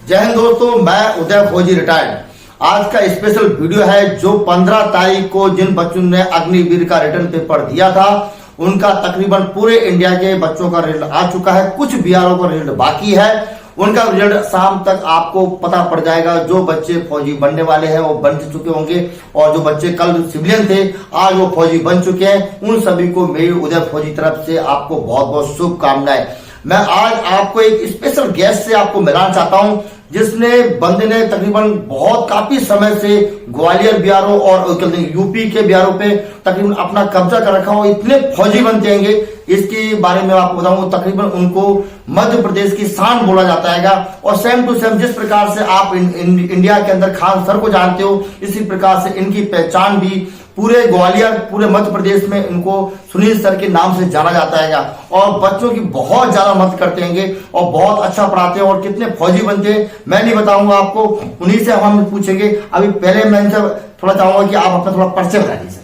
जय हिंद दोस्तों, मैं उदय फौजी रिटायर्ड। आज का स्पेशल वीडियो है जो 15 तारीख को जिन बच्चों ने अग्निवीर का रिटर्न पेपर दिया था उनका तकरीबन पूरे इंडिया के बच्चों का रिजल्ट आ चुका है। कुछ बिहारों का रिजल्ट बाकी है, उनका रिजल्ट शाम तक आपको पता पड़ जाएगा। जो बच्चे फौजी बनने वाले हैं वो बन चुके होंगे और जो बच्चे कल सिविलियन थे आज वो फौजी बन चुके हैं। उन सभी को मेरी उदय फौजी तरफ से आपको बहुत बहुत शुभकामनाएं। मैं आज आपको एक स्पेशल गेस्ट से आपको मिलाना चाहता हूं जिसने बंदे ने तकरीबन बहुत काफी समय से ग्वालियर बिहारों और यूपी के बिहारों पे तकरीबन अपना कब्जा कर रखा हो। इतने फौजी बनते हैं इसके बारे में आपको बताऊंगा। तकरीबन उनको मध्य प्रदेश की शान बोला जाता है और सेम टू सेम जिस प्रकार से आप इंडिया के अंदर खान सर को जानते हो इसी प्रकार से इनकी पहचान भी पूरे ग्वालियर पूरे मध्य प्रदेश में इनको सुनील सर के नाम से जाना जाता है और बच्चों की बहुत ज्यादा मदद करते हैं और बहुत अच्छा पढ़ाते हैं। और कितने फौजी बनते हैं मैं नहीं बताऊंगा आपको, उन्हीं से हम पूछेंगे। अभी पहले मैं इनसे थोड़ा चाहूंगा कि आप अपना थोड़ा परिचय बता दीजिए।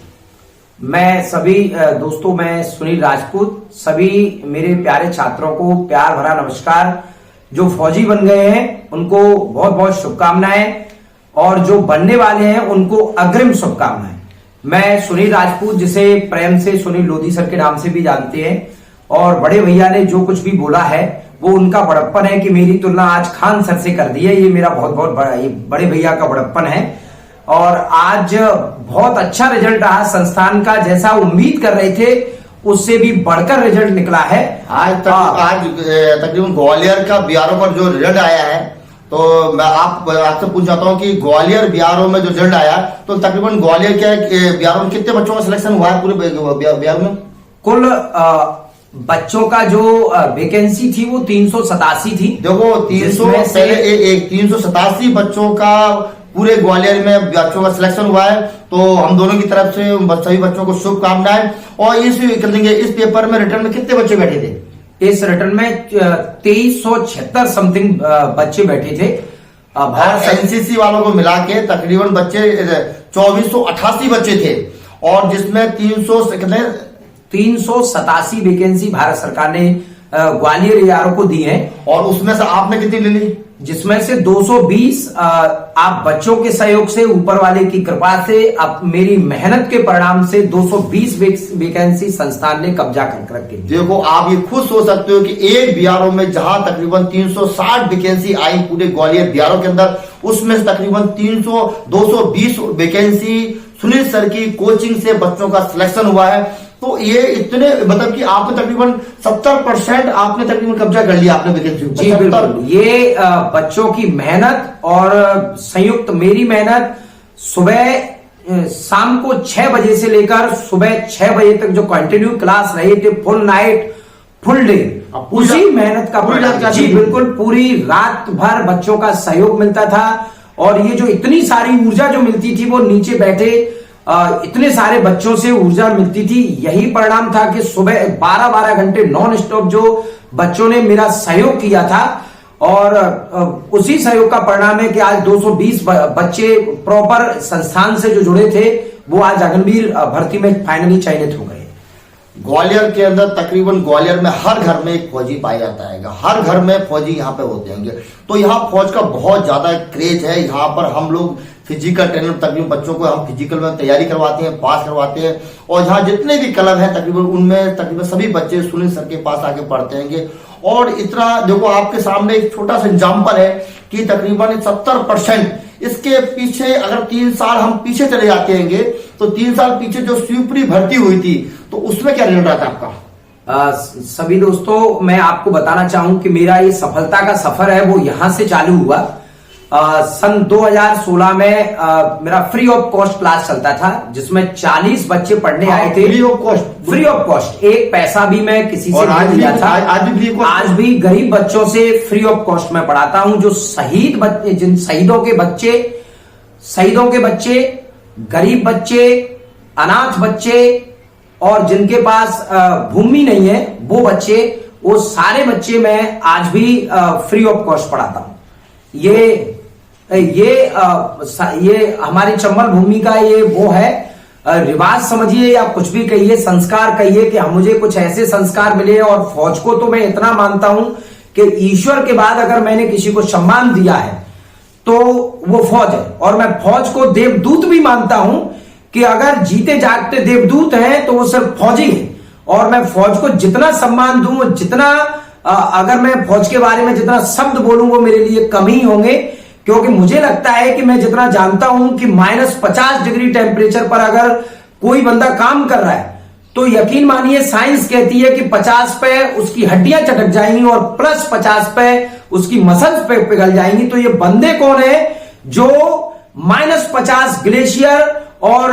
मैं सभी दोस्तों, मैं सुनील राजपूत, सभी मेरे प्यारे छात्रों को प्यार भरा नमस्कार। जो फौजी बन गए हैं उनको बहुत बहुत शुभकामनाएं और जो बनने वाले हैं उनको अग्रिम शुभकामनाएं। मैं सुनील राजपूत, जिसे प्रेम से सुनील लोधी सर के नाम से भी जानते हैं, और बड़े भैया ने जो कुछ भी बोला है वो उनका बड़प्पन है कि मेरी तुलना आज खान सर से कर दी है। ये मेरा बहुत बहुत बड़ा, ये बड़े भैया का बड़प्पन है। और आज बहुत अच्छा रिजल्ट रहा संस्थान का, जैसा उम्मीद कर रहे थे उससे भी बढ़कर रिजल्ट निकला है। आज तकरीबन ग्वालियर का बिहारों पर जो रिजल्ट आया है तो मैं आपसे पूछ चाहता हूँ कि ग्वालियर बिहारों में जो रिजल्ट आया तो तकरीबन ग्वालियर के बिहारों में कितने बच्चों का सिलेक्शन हुआ है पूरे बिहार में? कुल बच्चों का जो वैकेंसी थी वो 387 थी। देखो 387 बच्चों का पूरे ग्वालियर में बच्चों का सिलेक्शन हुआ है। तो हम दोनों की तरफ से सभी बच्चों को शुभकामनाएं। और इस पेपर में रिटर्न में कितने बच्चे बैठे थे? इस रिटर्न में 2376 समथिंग बच्चे बैठे थे। भारत एनसीसी वालों को मिला के तकरीबन बच्चे 2488 बच्चे थे और जिसमें 387 वैकेंसी भारत सरकार ने ग्वालियर यारों को दी है। और उसमें से आपने कितनी ले ली? जिसमें से 220 आप बच्चों के सहयोग से, ऊपर वाले की कृपा से, अब मेरी मेहनत के परिणाम से 220 वैकेंसी संस्थान ने कब्जा कर रखी। देखो आप ये खुद सोच सकते हो कि एक बिहारों में जहां तकरीबन 360 वैकेंसी आई पूरे ग्वालियर बिहारों के अंदर, उसमें से तकरीबन 220 वैकेंसी सुनील सर की कोचिंग से बच्चों का सिलेक्शन हुआ है। तो ये इतने मतलब कि आपने तकरीबन 70% आपने तकरीबन कब्जा कर लिया आपने वैकेंसी। जी बिल्कुल, ये बच्चों की मेहनत और संयुक्त मेरी मेहनत। सुबह शाम को 6 बजे से लेकर सुबह 6 बजे तक जो कंटिन्यू क्लास रही थी, फुल नाइट फुल डे, उसी मेहनत का जी बिल्कुल पूरी रात भर बच्चों का सहयोग मिलता था। और ये जो इतनी सारी ऊर्जा जो मिलती थी वो नीचे बैठे इतने सारे बच्चों से ऊर्जा मिलती थी। यही परिणाम था कि सुबह 12-12 घंटे नॉन स्टॉप जो बच्चों ने मेरा सहयोग किया था और उसी सहयोग का परिणाम है कि आज 220 बच्चे प्रॉपर संस्थान से जो जुड़े थे वो आज अग्निवीर भर्ती में फाइनली चयनित हो गए। ग्वालियर के अंदर तकरीबन ग्वालियर में हर घर में एक फौजी पाया जाता है, हर घर में फौजी यहाँ पे होते हैं। तो यहाँ फौज का बहुत ज्यादा क्रेज है। यहाँ पर हम लोग फिजिकल ट्रेनर तकरीबन बच्चों को हम फिजिकल में तैयारी करवाते हैं, पास करवाते हैं। और यहाँ जितने भी क्लब हैं तकरीबन उनमें तकरीबन सभी बच्चे सुनील सर के पास आके पढ़ते हैं। और इतना देखो आपके सामने एक छोटा सा एग्जाम्पल है कि तकरीबन 70% इसके पीछे अगर 3 साल हम पीछे चले जाते हैं तो 3 साल पीछे जो शिवपुरी भर्ती हुई थी तो उसमें क्या रिजल्ट आता है आपका? सभी दोस्तों, मैं आपको बताना चाहूं कि मेरा ये सफलता का सफर है वो यहां से चालू हुआ। सन 2016 में मेरा फ्री ऑफ कॉस्ट क्लास चलता था जिसमें 40 बच्चे पढ़ने आए थे। फ्री ऑफ कॉस्ट, एक पैसा भी मैं किसी से नहीं लिया था। आज भी गरीब बच्चों से फ्री ऑफ कॉस्ट में पढ़ाता हूं। जो शहीद बच्चे, जिन शहीदों के बच्चे, गरीब बच्चे, अनाथ बच्चे और जिनके पास भूमि नहीं है वो बच्चे, वो सारे बच्चे मैं आज भी फ्री ऑफ कॉस्ट पढ़ाता हूं। ये हमारी चंबल भूमि का ये वो है रिवाज समझिए या कुछ भी कहिए, संस्कार कहिए कि मुझे कुछ ऐसे संस्कार मिले। और फौज को तो मैं इतना मानता हूं कि ईश्वर के बाद अगर मैंने किसी को सम्मान दिया है तो वो फौज है। और मैं फौज को देवदूत भी मानता हूं कि अगर जीते जागते देवदूत हैं तो वो सिर्फ फौजी है। और मैं फौज को जितना सम्मान दूं, जितना अगर मैं फौज के बारे में जितना शब्द बोलूं वो मेरे लिए कम ही होंगे, क्योंकि मुझे लगता है कि मैं जितना जानता हूं कि -50 डिग्री टेम्परेचर पर अगर कोई बंदा काम कर रहा है तो यकीन मानिए साइंस कहती है कि 50 पे उसकी हड्डियां चटक जाएंगी और +50 पे उसकी मसल्स पे पिघल जाएंगी। तो ये बंदे कौन है जो -50 ग्लेशियर और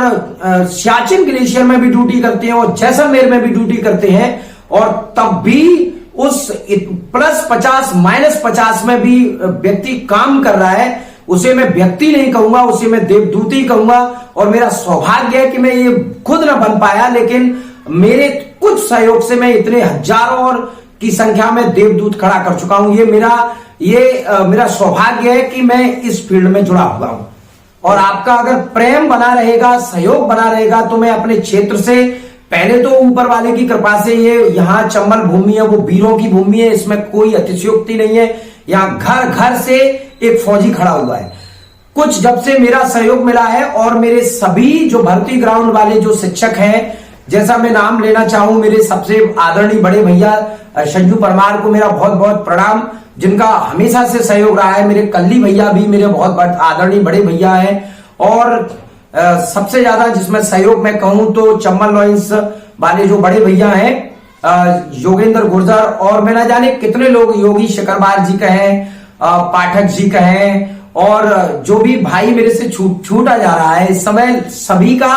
सियाचिन ग्लेशियर में भी ड्यूटी करते हैं और जैसलमेर में भी ड्यूटी करते हैं, और तब भी उस +50 -50 में भी व्यक्ति काम कर रहा है। उसे मैं व्यक्ति नहीं कहूंगा, उसे मैं देवदूत ही कहूंगा। और मेरा सौभाग्य है कि मैं ये खुद ना बन पाया, लेकिन मेरे कुछ सहयोग से मैं इतने हजारों और की संख्या में देवदूत खड़ा कर चुका हूं। ये मेरा सौभाग्य है कि मैं इस फील्ड में जुड़ा हुआ हूं। और आपका अगर प्रेम बना रहेगा, सहयोग बना रहेगा, तो मैं अपने क्षेत्र से पहले तो ऊपर वाले की कृपा से ये यहाँ चंबल भूमि है, वो वीरों की भूमि है, इसमें कोई अतिशयोक्ति नहीं है। यहाँ घर घर से एक फौजी खड़ा हुआ है। कुछ जब से मेरा सहयोग मिला है और मेरे सभी जो भर्ती ग्राउंड वाले जो शिक्षक हैं, जैसा मैं नाम लेना चाहूं, मेरे सबसे आदरणीय बड़े भैया संजू परमार को मेरा बहुत बहुत प्रणाम, जिनका हमेशा से सहयोग रहा है। मेरे कल्ली भैया भी मेरे बहुत आदरणीय बड़े भैया हैं। और सबसे ज्यादा जिसमें सहयोग मैं कहूं तो चंबल लॉयंस वाले जो बड़े भैया हैं, योगेंद्र गुर्जर, और मैं ना जाने कितने लोग, योगी शिकरबार जी कहें, पाठक जी कहें, और जो भी भाई मेरे से छूटा जा रहा है इस समय, सभी का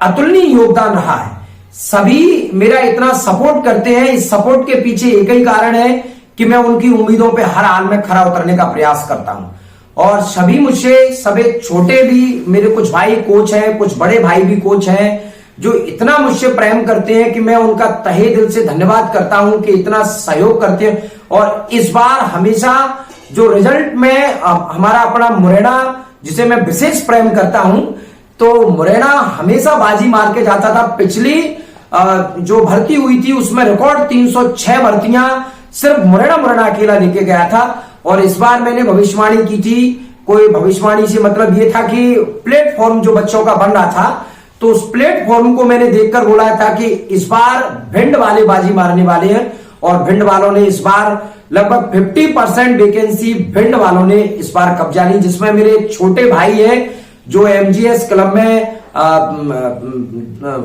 अतुलनीय योगदान रहा है। सभी मेरा इतना सपोर्ट करते हैं। इस सपोर्ट के पीछे एक ही कारण है कि मैं उनकी उम्मीदों पे हर हाल में खरा उतरने का प्रयास करता हूं। और सभी मुझसे, सभी छोटे भी मेरे कुछ भाई कोच हैं, कुछ बड़े भाई भी कोच हैं, जो इतना मुझसे प्रेम करते हैं कि मैं उनका तहे दिल से धन्यवाद करता हूं कि इतना सहयोग करते हैं। और इस बार हमेशा जो रिजल्ट में हमारा अपना मुरैना, जिसे मैं विशेष प्रेम करता हूं, तो मुरैना हमेशा बाजी मार के जाता था। पिछली जो भर्ती हुई थी उसमें रिकॉर्ड 306 भर्तियां सिर्फ मुरैना अकेला लेके गया था। और इस बार मैंने भविष्यवाणी की थी, कोई भविष्यवाणी से मतलब ये था कि प्लेटफॉर्म जो बच्चों का बन रहा था, तो उस प्लेटफॉर्म को मैंने देखकर बोला था कि इस बार भिंड वाले बाजी मारने वाले हैं। और भिंड वालों ने इस बार लगभग 50% वैकेंसी भिंड वालों ने इस बार कब्जा ली, जिसमें मेरे छोटे भाई है जो एमजीएस क्लब में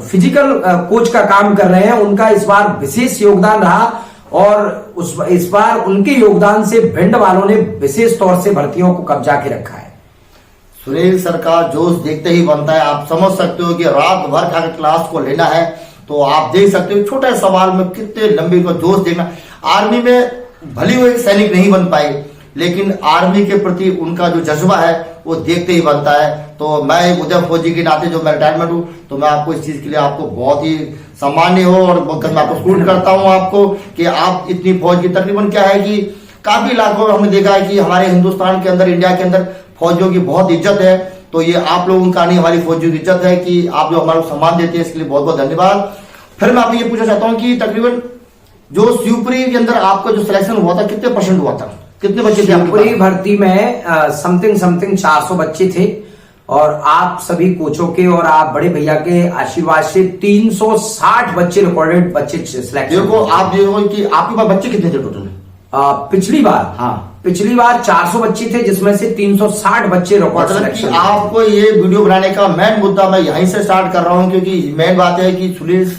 फिजिकल कोच का काम कर रहे हैं, उनका इस बार विशेष योगदान रहा। और इस बार उनके योगदान से भिंड वालों ने विशेष तौर से भर्तियों को कब्जा के रखा है। सुनील सर का जोश देखते ही बनता है। आप समझ सकते हो कि रात भर का क्लास को लेना है तो आप देख सकते हो छोटे सवाल में कितने लंबे को जोश देखना। आर्मी में भले वो एक सैनिक नहीं बन पाए, लेकिन आर्मी के प्रति उनका जो जज्बा है वो देखते ही बनता है। तो मैं एक उदय फौजी के नाते जो मैं रिटायरमेंट हूँ, तो मैं आपको इस चीज के लिए आपको बहुत ही सम्मान्य हो और मैं आपको सपोर्ट करता हूँ आपको कि आप इतनी फौज की तकरीबन क्या है कि काफी इलाकों हमने देखा है कि हमारे हिंदुस्तान के अंदर, इंडिया के अंदर फौजियों की बहुत इज्जत है। तो ये आप लोगों का नहीं, हमारी फौजियों की इज्जत है कि आप जो हमारा सम्मान देते हैं, इसके लिए बहुत बहुत धन्यवाद। फिर मैं आपको ये पूछना चाहता हूँ कि तकरीबन जो शिवपुरी के अंदर आपका जो सिलेक्शन हुआ था, कितने % हुआ था, कितने बच्चे थे? शिवपुरी भर्ती में समथिंग 400 बच्चे थे। और आप सभी कोचों के और आप बड़े भैया के आशीर्वाद से 360 बच्चे रिकॉर्डेड बच्चे सिलेक्शन। देखो आप देखो कि आपके पास बच्चे कितने थे टोटल? पिछली बार 400 बच्चे थे, जिसमें से 360 बच्चे रिकॉर्ड सिलेक्शन। आपको ये वीडियो बनाने का मेन मुद्दा मैं यहीं से स्टार्ट कर रहा हूं, क्योंकि मेन बात है कि सुनील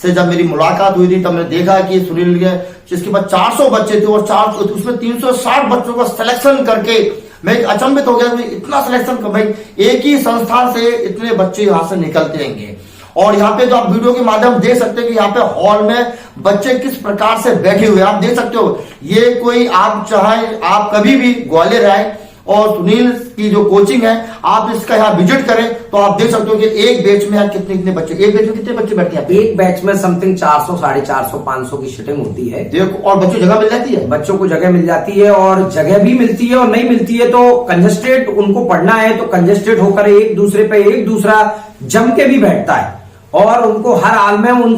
से जब मेरी मुलाकात हुई थी तब मैंने देखा कि सुनील के जिसके पास 400 बच्चे थे और उसमें 360 बच्चों का सिलेक्शन करके मैं अचंभित हो गया। इतना सिलेक्शन भाई एक ही संस्थान से इतने बच्चे यहाँ से निकलते हैं। और यहाँ पे जो आप वीडियो के माध्यम देख सकते हैं कि यहाँ पे हॉल में बच्चे किस प्रकार से बैठे हुए आप देख सकते हो। ये कोई आप चाहे आप कभी भी ग्वालियर आए और सुनील की जो कोचिंग है आप इसका यहाँ विजिट करें तो आप देख सकते हो कि एक बैच में कितने बच्चे, एक बैच में कितने बच्चे बैठते हैं? एक बैच में समथिंग 400, 450, 500 की सीटिंग होती है। देखो, और बच्चों जगह मिल जाती है, बच्चों को जगह मिल जाती है। और जगह भी मिलती है और नहीं मिलती है तो कंजेस्टेड उनको पढ़ना है तो कंजेस्टेड होकर एक दूसरे पे एक दूसरा जम के भी बैठता है। और उनको हर हाल में उन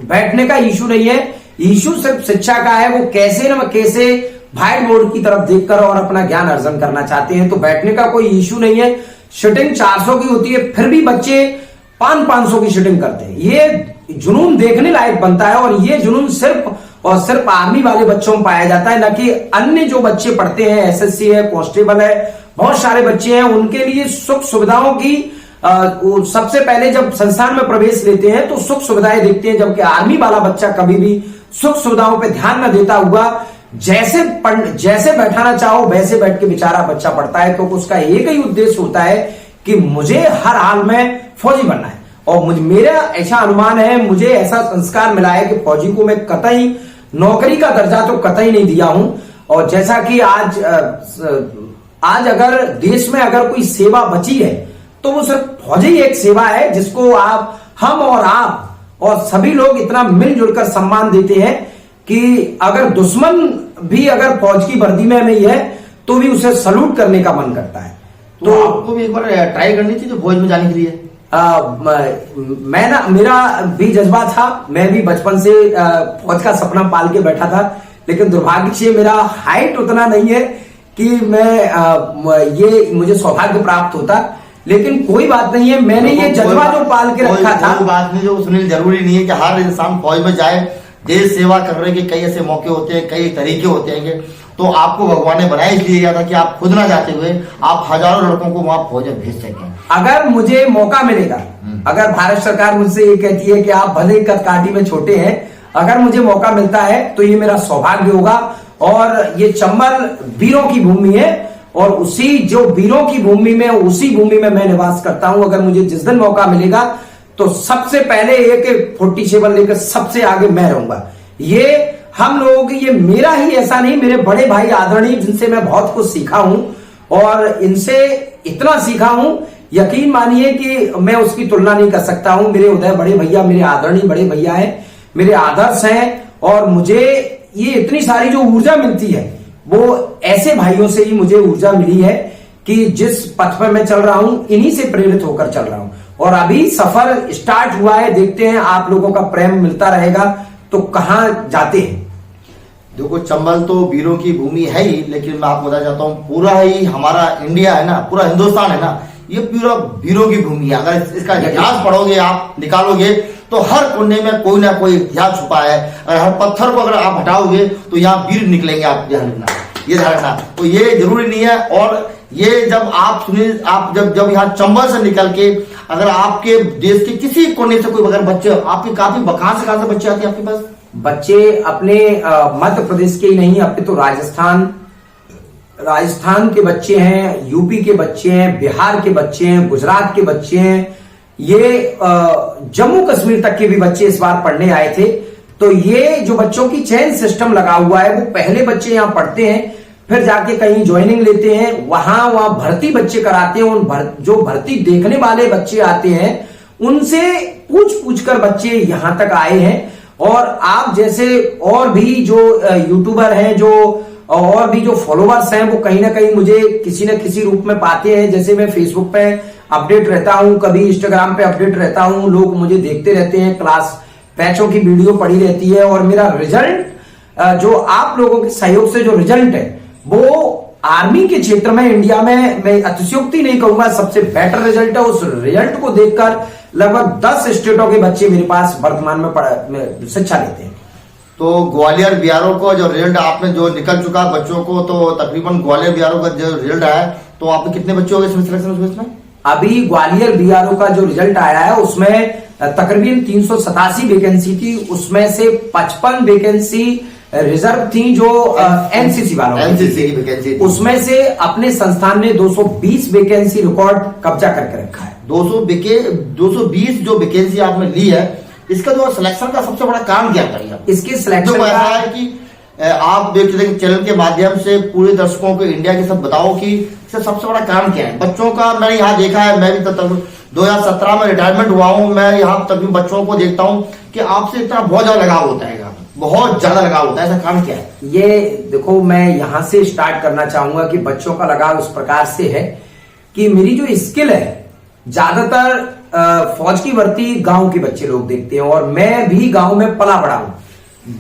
बैठने का इशू नहीं है इशू सिर्फ शिक्षा का है, वो कैसे न कैसे व्हाइट बोर्ड की तरफ देखकर और अपना ज्ञान अर्जन करना चाहते हैं। तो बैठने का कोई इशू नहीं है। शिटिंग 400 की होती है, फिर भी बच्चे 500 की शिटिंग करते हैं। ये जुनून देखने लायक बनता है, और ये जुनून सिर्फ और सिर्फ आर्मी वाले बच्चों में पाया जाता है, न कि अन्य जो बच्चे पढ़ते हैं, एसएससी है, कांस्टेबल है, बहुत सारे बच्चे हैं, उनके लिए सुख सुविधाओं की सबसे पहले जब संस्थान में प्रवेश लेते हैं तो सुख सुविधाएं देखते हैं, जबकि आर्मी वाला बच्चा कभी भी सुख सुविधाओं पे ध्यान न देता हुआ जैसे बैठाना चाहो वैसे बैठ के बेचारा बच्चा पढ़ता है। तो उसका एक ही उद्देश्य होता है कि मुझे हर हाल में फौजी बनना है, और मेरा ऐसा अनुमान है, मुझे ऐसा संस्कार मिला है कि फौजी को मैं कतई नौकरी का दर्जा तो कतई नहीं दिया हूं। और जैसा कि आज अगर देश में अगर कोई सेवा बची है तो वो सिर्फ फौजी एक सेवा है, जिसको हम और आप और सभी लोग इतना मिलजुल कर सम्मान देते हैं कि अगर दुश्मन भी अगर फौज की वर्दी में नहीं है तो भी उसे सलूट करने का मन करता है। तो आपको भी एक बार ट्राई करनी थी फौज में जाने के लिए। मेरा भी जज्बा था, मैं भी बचपन से फौज का सपना पाल के बैठा था, लेकिन दुर्भाग्य से मेरा हाइट उतना नहीं है कि ये मुझे सौभाग्य प्राप्त होता। लेकिन कोई बात नहीं है, मैंने ये जज्बा जो पाल के रखा था। कोई बात नहीं, जो सुनील जरूरी नहीं है कि हर इंसान फौज में जाए। देश सेवा करने के कई ऐसे मौके होते हैं, कई तरीके होते हैं। तो आपको भगवान ने बनाया इसलिए गया था कि आप खुद ना जाते हुए आप हजारों लड़कों को वहां फौज में भेज सकें। अगर मुझे मौका मिलेगा, अगर भारत सरकार मुझसे ये कहती है कि आप भले कदकाठी में छोटे हैं, अगर मुझे मौका मिलता है तो ये मेरा सौभाग्य होगा। और ये चंबल वीरों की भूमि है, और उसी जो वीरों की भूमि में, उसी भूमि में मैं निवास करता हूं। अगर मुझे जिस दिन मौका मिलेगा तो सबसे पहले AK-47 लेकर सबसे आगे मैं रहूंगा। ये हम लोग, ये मेरा ही ऐसा नहीं, मेरे बड़े भाई आदरणीय जिनसे मैं बहुत कुछ सीखा हूं, और इनसे इतना सीखा हूं, यकीन मानिए कि मैं उसकी तुलना नहीं कर सकता हूं। मेरे उदय बड़े भैया, मेरे आदरणीय बड़े भैया हैं, मेरे आदर्श हैं, और मुझे ये इतनी सारी जो ऊर्जा मिलती है वो ऐसे भाइयों से ही मुझे ऊर्जा मिली है कि जिस पथ पर मैं चल रहा हूं इन्हीं से प्रेरित होकर चल रहा हूं। और अभी सफर स्टार्ट हुआ है, देखते हैं आप लोगों का प्रेम मिलता रहेगा तो कहां जाते हैं। देखो, चंबल तो वीरों की भूमि है ही, लेकिन मैं आपको बताना चाहता हूँ पूरा ही हमारा इंडिया है ना, पूरा हिंदुस्तान है ना, ये पूरा वीरों की भूमि है। अगर इसका इतिहास पढ़ोगे, आप निकालोगे तो हर कोने में कोई ना कोई इतिहास छुपा है। और हर पत्थर को अगर आप हटाओगे तो यहाँ वीर निकलेंगे, आप ध्यान रखना, ये ध्यान रखना। तो ये जरूरी नहीं है। और ये जब आप सुनिए, आप जब यहाँ चंबल से निकल के अगर आपके देश के किसी कोने से कोई अगर बच्चे आपके काफी कहां से बच्चे आते हैं आपके पास? बच्चे अपने मध्य प्रदेश के ही नहीं, अपने तो राजस्थान के बच्चे हैं, यूपी के बच्चे हैं, बिहार के बच्चे हैं, गुजरात के बच्चे हैं, ये जम्मू कश्मीर तक के भी बच्चे इस बार पढ़ने आए थे। तो ये जो बच्चों की चयन सिस्टम लगा हुआ है, वो पहले बच्चे यहाँ पढ़ते हैं, फिर जाके कहीं ज्वाइनिंग लेते हैं, वहां भर्ती बच्चे कराते हैं। जो भर्ती देखने वाले बच्चे आते हैं उनसे पूछ कर बच्चे यहां तक आए हैं। और आप जैसे और भी जो यूट्यूबर हैं, जो और भी जो फॉलोवर्स हैं, वो कहीं ना कहीं मुझे किसी न किसी रूप में पाते हैं। जैसे मैं फेसबुक पे अपडेट रहता हूं, कभी इंस्टाग्राम पे अपडेट रहता हूं, लोग मुझे देखते रहते हैं, क्लास बैचों की वीडियो पड़ी रहती है, और मेरा रिजल्ट जो आप लोगों के सहयोग से जो रिजल्ट है वो आर्मी के क्षेत्र में इंडिया में, मैं अतिशयोक्ति नहीं कहूंगा, सबसे बेटर रिजल्ट है। उस रिजल्ट को देखकर लगभग 10 स्टेटों के बच्चे मेरे पास वर्तमान में शिक्षा लेते हैं। तो ग्वालियर बीआरओ को जो रिजल्ट आपने जो निकल चुका बच्चों को, तो तकरीबन ग्वालियर बीआरओ का जो रिजल्ट आया, तो आपके कितने बच्चे हो गए सिलेक्शन उसमें? अभी ग्वालियर बीआरओ का जो रिजल्ट आया है उसमें तकरीबन 387 वैकेंसी थी, उसमें से 55 वैकेंसी रिजर्व थी जो एनसीसी वालों एनसीसी की वैकेंसी, उसमें से अपने संस्थान ने 220 वैकेंसी रिकॉर्ड कब्जा करके रखा है। 220 जो वैकेंसी आपने ली है, इसका जो सिलेक्शन का सबसे बड़ा काम क्या करिए? इसके सिलेक्शन का है कि आप चैनल के माध्यम से पूरे दर्शकों को इंडिया के सब बताओ कि इसका सबसे बड़ा काम क्या है बच्चों का। मैंने यहाँ देखा है, मैं भी 2017 में रिटायरमेंट हुआ हूँ, मैं यहाँ तभी बच्चों को देखता हूँ कि आपसे इतना बहुत ज्यादा लगाव होता है, बहुत ज्यादा लगाव होता है। ऐसा काम क्या है? ये देखो, मैं यहाँ से स्टार्ट करना चाहूंगा कि बच्चों का लगाव इस प्रकार से है कि मेरी जो स्किल है, ज्यादातर फौज की भर्ती गांव के बच्चे लोग देखते हैं, और मैं भी गांव में पला बड़ा हूं।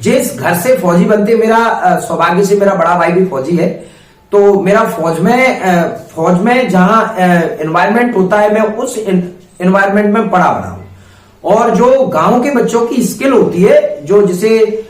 जिस घर से फौजी बनते, मेरा सौभाग्य से मेरा बड़ा भाई भी फौजी है, तो मेरा फौज में जहां एनवायरमेंट होता है, मैं उस एनवायरमेंट में पढ़ा बना हूं। और जो गांव के बच्चों की स्किल होती है, जो जिसे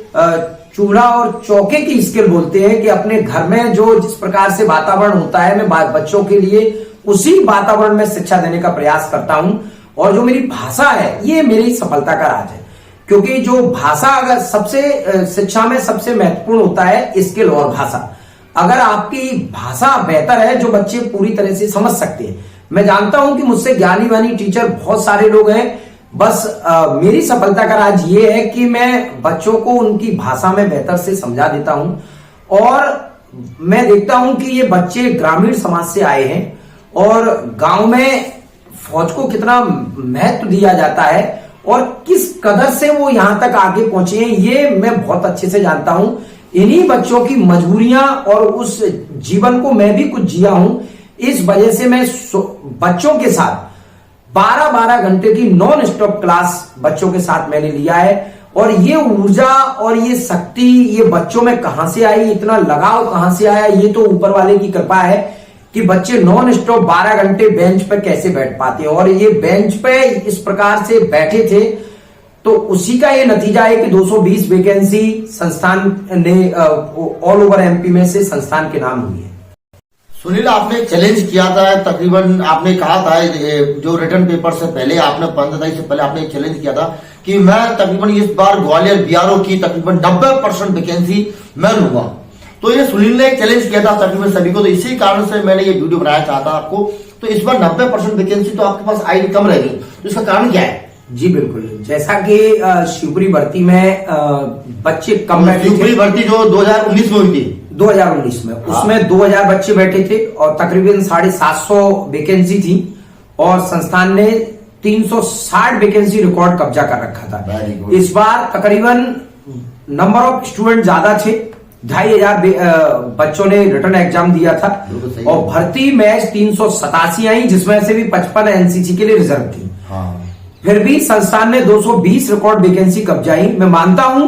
चूल्हा और चौके की स्किल बोलते हैं, कि अपने घर में जो जिस प्रकार से वातावरण होता है, मैं बच्चों के लिए उसी वातावरण में शिक्षा देने का प्रयास करता हूं। और जो मेरी भाषा है, ये मेरी सफलता का राज है, क्योंकि जो भाषा अगर सबसे शिक्षा में सबसे महत्वपूर्ण होता है स्किल और भाषा। अगर आपकी भाषा बेहतर है, जो बच्चे पूरी तरह से समझ सकते हैं। मैं जानता हूं कि मुझसे ज्ञानी वानी टीचर बहुत सारे लोग हैं, बस मेरी सफलता का राज ये है कि मैं बच्चों को उनकी भाषा में बेहतर से समझा देता हूं। और मैं देखता हूं कि ये बच्चे ग्रामीण समाज से आए हैं और गांव में फौज को कितना महत्व दिया जाता है और किस कदर से वो यहां तक आगे पहुंचे हैं, ये मैं बहुत अच्छे से जानता हूं। इन्हीं बच्चों की मजबूरियां और उस जीवन को मैं भी कुछ जिया हूं। इस वजह से मैं बच्चों के साथ 12-12 घंटे की नॉन स्टॉप क्लास बच्चों के साथ मैंने लिया है। और ये ऊर्जा और ये शक्ति ये बच्चों में कहां से आई, इतना लगाव कहां से आया, ये तो ऊपर वाले की कृपा है कि बच्चे नॉन स्टॉप 12 घंटे बेंच पे कैसे बैठ पाते हैं। और ये बेंच पे इस प्रकार से बैठे थे, तो उसी का ये नतीजा है कि 220 वैकेंसी संस्थान ने ऑल ओवर एमपी में से संस्थान के नाम हुई है। सुनील, आपने चैलेंज किया था, तकरीबन आपने कहा था जो रिटर्न पेपर से पहले, आपने 15 तारीख से पहले आपने चैलेंज किया था कि मैं तकरीबन इस बार ग्वालियर बीआरओ की तकरीबन 90% वैकेंसी मैं लूंगा। तो ये सुनील ने एक चैलेंज किया था तकरीबन सभी को, तो इसी कारण से मैंने ये वीडियो बनाया चाहता आपको। तो इस बार 90% वैकेंसी तो आपके पास आई कम रहेगी, तो इसका कारण क्या है? जी बिल्कुल, जैसा कि शिवपुरी भर्ती में बच्चे कम बैठे थे। शिवपुरी भर्ती जो 2019 में हुई थी, 2019 में, उसमें 2000 बच्चे बैठे थे और तकरीबन 750 वैकेंसी थी और संस्थान ने 360 वैकेंसी रिकॉर्ड कब्जा कर रखा था। इस बार तकरीबन नंबर ऑफ स्टूडेंट ज्यादा थे, 2500 बच्चों ने रिटर्न एग्जाम दिया था और भर्ती मैच 387 आई, जिसमें से भी 55 एनसीसी के लिए रिजर्व थी। हाँ। फिर भी संस्थान ने 220 रिकॉर्ड वैकेंसी कब्जाई। मैं मानता हूं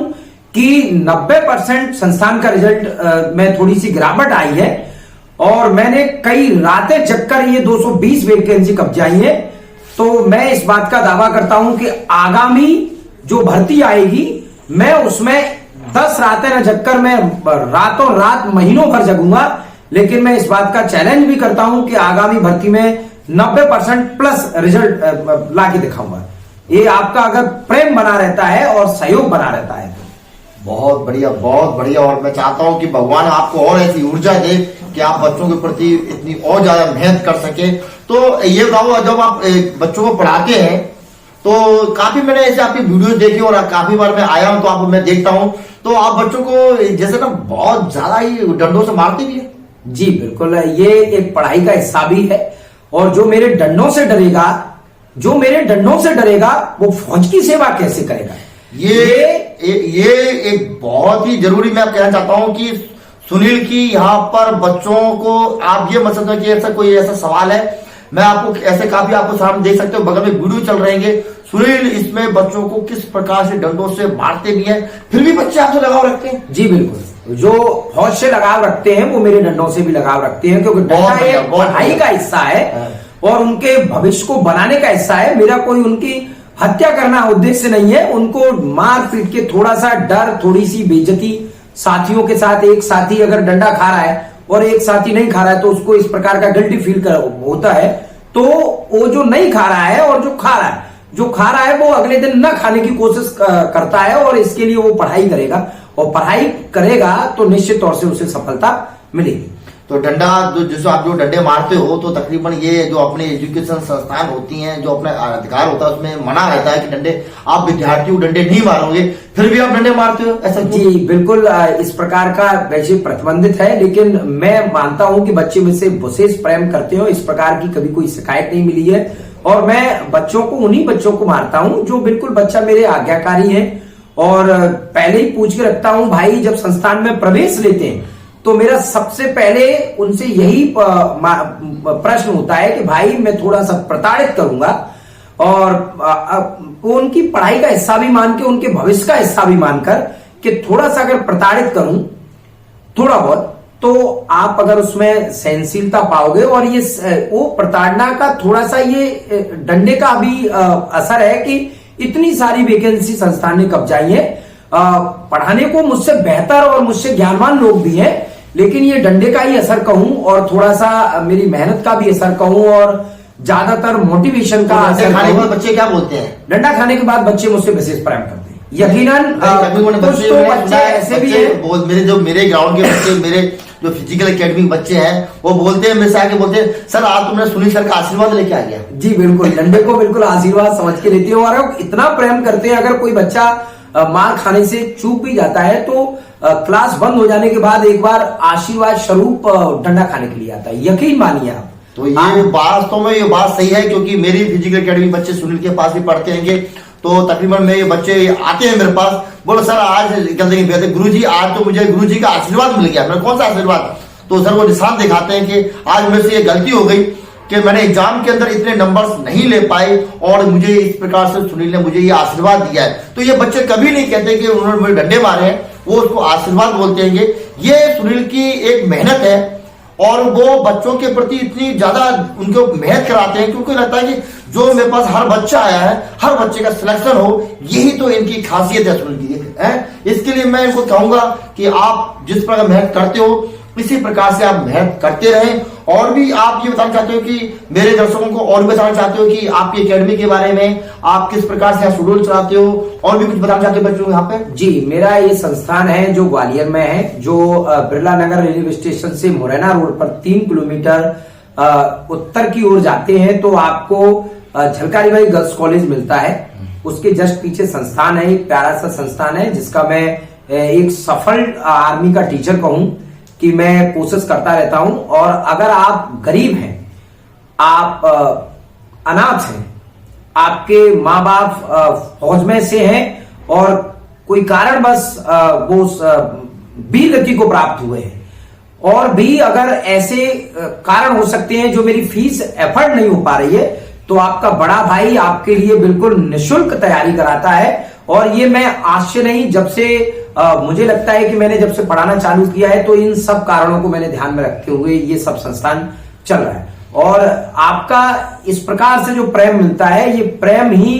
कि 90% संस्थान का रिजल्ट में थोड़ी सी गिरावट आई है और मैंने कई रातें जगकर ये 220 वैकेंसी कब्जाई है। तो मैं इस बात का दावा करता हूं कि आगामी जो भर्ती आएगी, मैं उसमें 10 रातें न जगकर मैं रातों रात महीनों भर जगूंगा, लेकिन मैं इस बात का चैलेंज भी करता हूं कि आगामी भर्ती में 90% प्लस रिजल्ट लाके दिखाऊंगा। ये आपका अगर प्रेम बना रहता है और सहयोग बना रहता है तो बहुत बढ़िया, बहुत बढ़िया। और मैं चाहता हूं कि भगवान आपको और ऐसी ऊर्जा दे कि आप बच्चों के प्रति इतनी और ज्यादा मेहनत कर सके। तो ये बताओ, जब आप बच्चों को पढ़ाते हैं तो काफी मैंने ऐसे आपकी वीडियो देखी और काफी बार मैं आया हूं तो आप मैं देखता हूं, तो आप बच्चों को जैसे ना बहुत ज्यादा ही डंडों से मारते भी है। जी बिल्कुल, ये एक पढ़ाई का हिस्सा भी है। और जो मेरे डंडों से डरेगा वो फौज की सेवा कैसे करेगा? ये एक बहुत ही जरूरी मैं कहना चाहता हूं कि सुनील की यहाँ पर बच्चों को आप ये मत समझो कि ऐसा कोई ऐसा सवाल है। मैं आपको ऐसे काफी आपको सामने देख सकते हो, बगल में वीडियो चल रहेंगे। सुनील इसमें बच्चों को किस प्रकार से डंडों से मारते भी हैं, फिर भी बच्चे आपसे लगाव रखते हैं। जी बिल्कुल, जो फौज से लगाव रखते हैं वो मेरे डंडों से भी लगाव रखते हैं, क्योंकि डंडा एक पढ़ाई का हिस्सा है और उनके भविष्य को बनाने का हिस्सा है। मेरा कोई उनकी हत्या करना उद्देश्य नहीं है, उनको मार पीट के थोड़ा सा डर, थोड़ी सी बेइज्जती साथियों के साथ। एक साथी अगर डंडा खा रहा है और एक साथी नहीं खा रहा है तो उसको इस प्रकार का गिल्टी फील होता है। तो वो जो नहीं खा रहा है और जो खा रहा है वो अगले दिन न खाने की कोशिश करता है और इसके लिए वो पढ़ाई करेगा और पढ़ाई करेगा तो निश्चित तौर से उसे सफलता मिलेगी। तो डंडा जैसे आप जो डंडे मारते हो, तो तकरीबन ये जो अपने एजुकेशन संस्थान होती हैं, जो अपना अधिकार होता है उसमें मना रहता है कि डंडे आप विद्यार्थियों डंडे नहीं मारोगे, फिर भी आप डंडे मारते हो, ऐसा? जी बिल्कुल, इस प्रकार का वैसे प्रतिबंधित है, लेकिन मैं मानता हूं कि बच्चे मुझसे विशेष प्रेम करते हो। इस प्रकार की कभी कोई शिकायत नहीं मिली है और मैं बच्चों को उन्हीं बच्चों को मारता हूं जो बिल्कुल बच्चा मेरे आज्ञाकारी है और पहले ही पूछ के रखता हूं। भाई जब संस्थान में प्रवेश लेते हैं तो मेरा सबसे पहले उनसे यही प्रश्न होता है कि भाई मैं थोड़ा सा प्रताड़ित करूंगा और उनकी पढ़ाई का हिस्सा भी मान के, उनके भविष्य का हिस्सा भी मानकर कि थोड़ा सा अगर प्रताड़ित करूं थोड़ा बहुत, तो आप अगर उसमें सहनशीलता पाओगे, और ये वो प्रताड़ना का थोड़ा सा ये डंडे का भी असर है कि इतनी सारी वैकेंसी संस्थान ने कब्जाई है। पढ़ाने को मुझसे बेहतर और मुझसे ज्ञानवान लोग भी हैं, लेकिन ये डंडे का ही असर कहूं और थोड़ा सा मेरी मेहनत का भी असर कहूं और ज्यादातर मोटिवेशन का असर। खाने के बाद बच्चे क्या बोलते हैं? डंडा खाने के बाद बच्चे मुझसे विशेष प्रेम करते हैं, यकीनन। कुछ तो बच्चे ऐसे भी हैं, मेरे ग्राउंड के बच्चे, मेरे जो फिजिकल एकेडमी बच्चे हैं, वो बोलते हैं, मेरे से आके बोलते हैं, सर आज तुमने सुनील सर का आशीर्वाद लेके आ गया। जी बिल्कुल, डंडे को बिल्कुल आशीर्वाद समझ के लेते हो, और इतना प्रेम करते हैं। अगर कोई बच्चा मार खाने से चूक भी जाता है तो क्लास बंद हो जाने के बाद एक बार आशीर्वाद स्वरूप डंडा खाने के लिए आता है, यकीन मानिए आप। तो ये वास्तव में ये बात सही है, क्योंकि मेरी फिजिकल एकेडमी बच्चे सुनील के पास भी पढ़ते हैं, तो तकरीबन मेरे बच्चे आते हैं मेरे पास, बोलो सर आज कहते गुरुजी आज तो मुझे गुरुजी का आशीर्वाद मिल गया। मैंने कौन सा आशीर्वाद? तो सर वो निशान दिखाते हैं कि आज मेरे से ये गलती हो गई कि मैंने एग्जाम के अंदर इतने नंबर्स नहीं ले पाए, और मुझे इस प्रकार से सुनील ने मुझे ये आशीर्वाद दिया है। तो ये बच्चे कभी नहीं कहते कि उन्होंने मुझे डंडे मारे हैं, वो उसको आशीर्वाद बोलते हैं। ये सुनील की एक मेहनत है, और वो बच्चों के प्रति इतनी ज्यादा उनको मेहनत कराते हैं, क्योंकि लगता है कि जो मेरे पास हर बच्चा आया है, हर बच्चे का सिलेक्शन हो, यही तो इनकी खासियत है सुनील की है। इसके लिए मैं इनको कहूंगा कि आप जिस प्रकार मेहनत करते हो, इसी प्रकार से आप मेहनत करते रहें। और भी आप ये बताना चाहते हो कि मेरे दर्शकों को और भी बताना चाहते हो कि आपकी एकेडमी के बारे में, आप किस प्रकार से शेड्यूल चलाते हो, और भी कुछ बताना चाहते हो बच्चों को यहाँ पे? जी, मेरा ये संस्थान है जो ग्वालियर में है, जो बिरला नगर रेलवे स्टेशन से मुरैना रोड पर 3 किलोमीटर उत्तर की ओर जाते हैं तो आपको झलकारी बाई गर्ल्स कॉलेज मिलता है। उसके जस्ट पीछे संस्थान है, एक प्यारा सा संस्थान है जिसका मैं एक सफल आर्मी का टीचर कहूं कि मैं कोशिश करता रहता हूं। और अगर आप गरीब हैं, आप अनाथ हैं, आपके माँ बाप फौज में से हैं और कोई कारण बस वो वीर गति को प्राप्त हुए हैं, और भी अगर ऐसे कारण हो सकते हैं जो मेरी फीस एफर्ड नहीं हो पा रही है, तो आपका बड़ा भाई आपके लिए बिल्कुल निःशुल्क तैयारी कराता है। और ये मैं आज से नहीं, जब से मुझे लगता है कि मैंने जब से पढ़ाना चालू किया है, तो इन सब कारणों को मैंने ध्यान में रखते हुए ये सब संस्थान चल रहा है। और आपका इस प्रकार से जो प्रेम मिलता है, ये प्रेम ही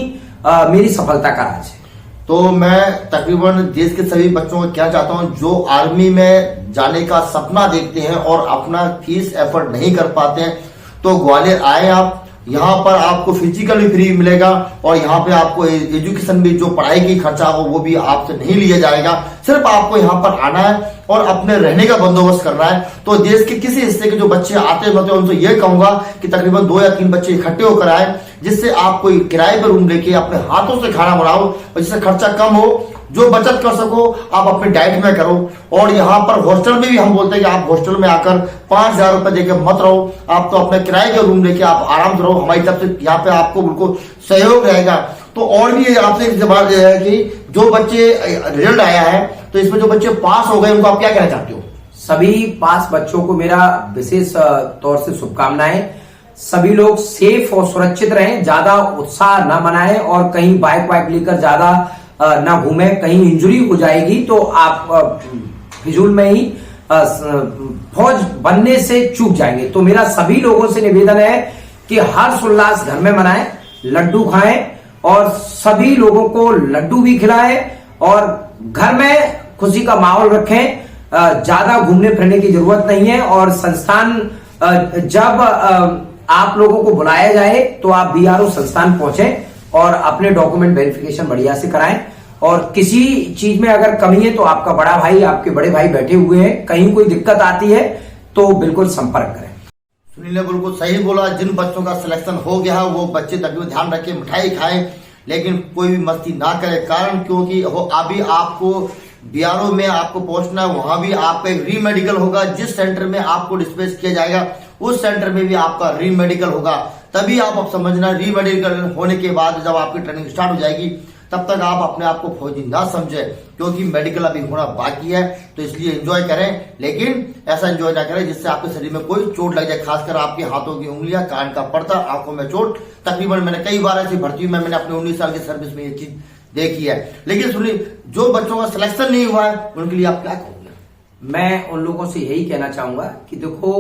मेरी सफलता का राज है। तो मैं तकरीबन देश के सभी बच्चों को क्या चाहता हूं, जो आर्मी में जाने का सपना देखते हैं और अपना फीस एफर्ट नहीं कर पाते हैं, तो ग्वालियर आए आप। यहाँ पर आपको फिजिकल भी फ्री मिलेगा, और यहाँ पे आपको एजुकेशन भी, जो पढ़ाई की खर्चा हो वो भी आपसे नहीं लिया जाएगा। सिर्फ आपको यहाँ पर आना है और अपने रहने का बंदोबस्त करना है। तो देश के किसी हिस्से के जो बच्चे आते हैं, उनसे ये कहूंगा कि तकरीबन 2 या 3 बच्चे इकट्ठे होकर आए, जिससे आप कोई किराए पर रूम लेके अपने हाथों से खाना बनाओ, और जिससे खर्चा कम हो, जो बचत कर सको आप अपने डाइट में करो। और यहाँ पर हॉस्टल में भी हम बोलते हैं कि आप हॉस्टल में आकर 5,000 रुपए देकर मत रहो, आप तो अपने किराए का रूम लेके आप आराम से रहो। हमारी तरफ से यहाँ पे आपको बिल्कुल सहयोग रहेगा। तो और भी आपसे एक सवाल है कि जो बच्चे रिजल्ट आया है, तो इसमें जो बच्चे पास हो गए, उनको आप क्या कहना चाहते हो? सभी पास बच्चों को मेरा विशेष तौर से शुभकामनाएं। सभी लोग सेफ और सुरक्षित रहें, ज्यादा उत्साह न मनाएं, और कहीं बाइक वाइक लेकर ज्यादा ना घूमे, कहीं इंजरी हो जाएगी तो आप फिजूल में ही फौज बनने से चूक जाएंगे। तो मेरा सभी लोगों से निवेदन है कि हर्ष उल्लास घर में मनाएं, लड्डू खाएं, और सभी लोगों को लड्डू भी खिलाएं, और घर में खुशी का माहौल रखें। ज्यादा घूमने फिरने की जरूरत नहीं है। और संस्थान जब आप लोगों को बुलाया जाए तो आप बीआरओ संस्थान पहुंचे और अपने डॉक्यूमेंट वेरिफिकेशन बढ़िया से कराएं। और किसी चीज में अगर कमी है तो आपका बड़ा भाई, आपके बड़े भाई बैठे हुए हैं, कहीं कोई दिक्कत आती है तो बिल्कुल संपर्क करें। सुनील ने बिल्कुल सही बोला। जिन बच्चों का सिलेक्शन हो गया वो बच्चे तकरीबन ध्यान रखें, मिठाई खाएं, लेकिन कोई भी मस्ती ना करे। कारण क्योंकि अभी आपको बीआरओ में आपको पहुंचना है, वहां भी आपका एक री मेडिकल होगा। जिस सेंटर में आपको डिस्पैच किया जाएगा उस सेंटर में भी आपका री मेडिकल होगा। तभी आप समझना, री मेडिकल होने के बाद जब आपकी ट्रेनिंग स्टार्ट हो जाएगी, तब तक आप अपने आप को फौजी ना समझे, क्योंकि मेडिकल अभी होना बाकी है। तो इसलिए एंजॉय करें, लेकिन ऐसा एंजॉय ना करें जिससे आपके शरीर में कोई चोट लग जाए, खासकर आपके हाथों की उंगलियां, कान का पर्दा, आंखों में चोट। तकरीबन मैंने कई बार ऐसी भर्ती में मैंने अपने 19 साल की सर्विस में ये चीज देखी है। लेकिन सुनिए, जो बच्चों का सिलेक्शन नहीं हुआ है उनके लिए आप क्या कहोगे? मैं उन लोगों से यही कहना चाहूंगा कि देखो,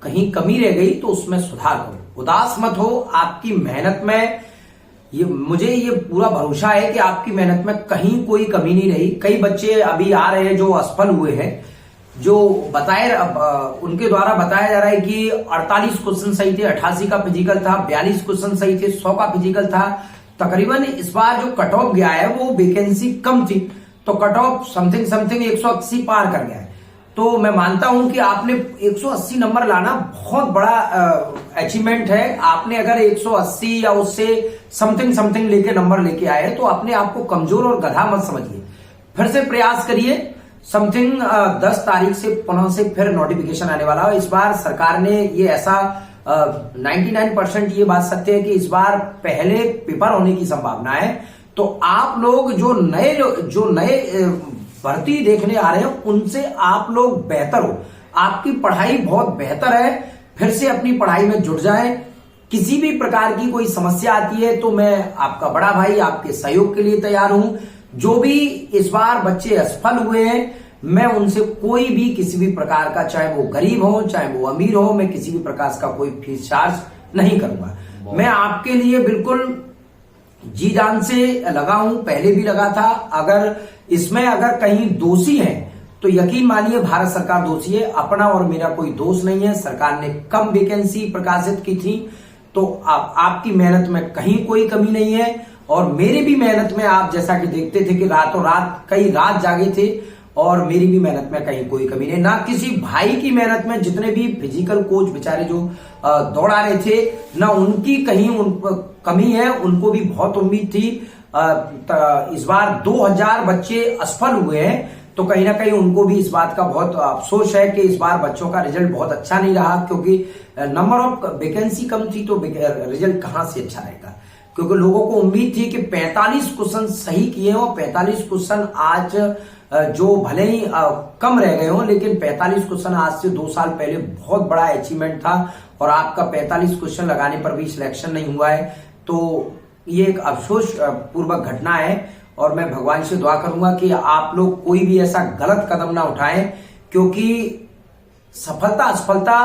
कहीं कमी रह गई तो उसमें सुधार करो, उदास मत हो। आपकी मेहनत में मुझे ये पूरा भरोसा है कि आपकी मेहनत में कहीं कोई कमी नहीं रही। कई बच्चे अभी आ रहे हैं जो असफल हुए हैं, जो उनके द्वारा बताया जा रहा है कि 48 क्वेश्चन सही थे, 88 का फिजिकल था, 42 क्वेश्चन सही थे, 100 का फिजिकल था। तकरीबन इस बार जो कट ऑफ गया है वो वैकेंसी कम थी, तो कट ऑफ समथिंग 180 पार कर गया है। तो मैं मानता हूं कि आपने 180 नंबर लाना बहुत बड़ा अचीवमेंट है। आपने अगर 180 या उससे समथिंग लेके नंबर लेके आए तो अपने आप को कमजोर और गधा मत समझिए, फिर से प्रयास करिए। समथिंग 10 तारीख से पुनः से फिर नोटिफिकेशन आने वाला है। इस बार सरकार ने ये ऐसा 99% ये बात सत्य है कि इस बार पहले पेपर होने की संभावना है। तो आप लोग जो नए भर्ती देखने आ रहे हैं उनसे आप लोग बेहतर हो, आपकी पढ़ाई बहुत बेहतर है। फिर से अपनी पढ़ाई में जुट जाएं। किसी भी प्रकार की कोई समस्या आती है तो मैं आपका बड़ा भाई आपके सहयोग के लिए तैयार हूं। जो भी इस बार बच्चे असफल हुए हैं, मैं उनसे कोई भी किसी भी प्रकार का, चाहे वो गरीब हो चाहे वो अमीर हो, मैं किसी भी प्रकार का कोई फीस चार्ज नहीं करूंगा। मैं आपके लिए बिल्कुल जी जान से लगा हूं, पहले भी लगा था। अगर कहीं दोषी हैं तो यकीन मानिए भारत सरकार दोषी है, अपना और मेरा कोई दोष नहीं है। सरकार ने कम वैकेंसी प्रकाशित की थी, तो आपकी मेहनत में कहीं कोई कमी नहीं है। और मेरी भी मेहनत में आप जैसा कि देखते थे कि रातों रात कई रात जागे थे, और मेरी भी मेहनत में कहीं कोई कमी नहीं, ना किसी भाई की मेहनत में। जितने भी फिजिकल कोच बेचारे जो दौड़ा रहे थे, ना उनकी कहीं कमी है, उनको भी बहुत उम्मीद थी। इस बार 2000 बच्चे असफल हुए हैं, तो कहीं ना कहीं उनको भी इस बात का बहुत अफसोस है कि इस बार बच्चों का रिजल्ट बहुत अच्छा नहीं रहा, क्योंकि नंबर ऑफ वैकेंसी कम थी तो रिजल्ट कहां से अच्छा रहेगा। क्योंकि लोगों को उम्मीद थी कि 45 क्वेश्चन सही किए हो, 45 क्वेश्चन आज जो भले ही कम रह गए हो, लेकिन 45 क्वेश्चन आज से 2 साल पहले बहुत बड़ा अचीवमेंट था। और आपका 45 क्वेश्चन लगाने पर भी सिलेक्शन नहीं हुआ है, तो ये एक अफसोस पूर्वक घटना है। और मैं भगवान से दुआ करूंगा कि आप लोग कोई भी ऐसा गलत कदम ना उठाएं, क्योंकि सफलता असफलता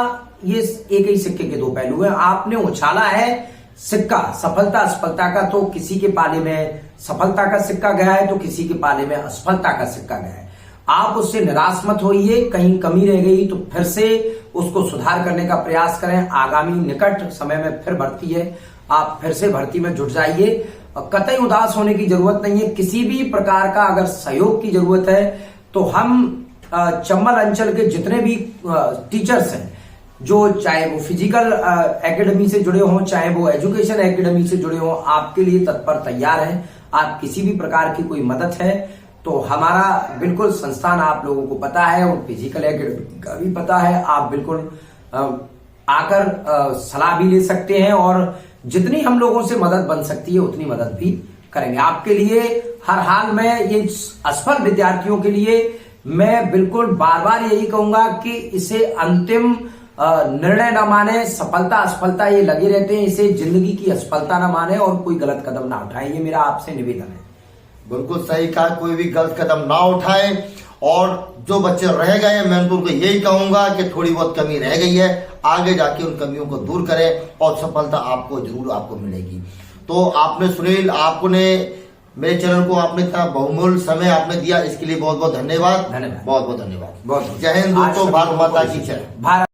ये एक ही सिक्के के 2 पहलू हैं। आपने उछाला है सिक्का सफलता असफलता का, तो किसी के पाले में सफलता का सिक्का गया है तो किसी के पाले में असफलता का सिक्का गया है। आप उससे निराश मत होइए, कहीं कमी रह गई तो फिर से उसको सुधार करने का प्रयास करें। आगामी निकट समय में फिर भर्ती है, आप फिर से भर्ती में जुट जाइए। कतई उदास होने की जरूरत नहीं है। किसी भी प्रकार का अगर सहयोग की जरूरत है तो हम चंबल अंचल के जितने भी टीचर्स हैं, जो चाहे वो फिजिकल एकेडमी से जुड़े हों चाहे वो एजुकेशन एकेडमी से जुड़े हों, आपके लिए तत्पर तैयार हैं। आप किसी भी प्रकार की कोई मदद है तो हमारा बिल्कुल संस्थान आप लोगों को पता है, और फिजिकल एकेडमी का भी पता है। आप बिल्कुल आकर सलाह भी ले सकते हैं, और जितनी हम लोगों से मदद बन सकती है उतनी मदद भी करेंगे आपके लिए। हर हाल में ये असफल विद्यार्थियों के लिए मैं बिल्कुल बार बार यही कहूंगा कि इसे अंतिम निर्णय ना माने। सफलता असफलता ये लगे रहते हैं, इसे जिंदगी की असफलता ना माने और कोई गलत कदम ना उठाए। ये मेरा आपसे निवेदन है। बिल्कुल सही कहा, कोई भी गलत कदम ना उठाए। और जो बच्चे रह गए मैं उनको यही कहूंगा कि थोड़ी बहुत कमी रह गई है, आगे जाके उन कमियों को दूर करें और सफलता आपको जरूर आपको मिलेगी। तो आपने सुनील, आपने मेरे चैनल को आपने इतना बहुमूल्य समय आपने दिया, इसके लिए बहुत बहुत धन्यवाद। बहुत बहुत धन्यवाद। बहुत जय हिंद दोस्तों, भारत माता की जय।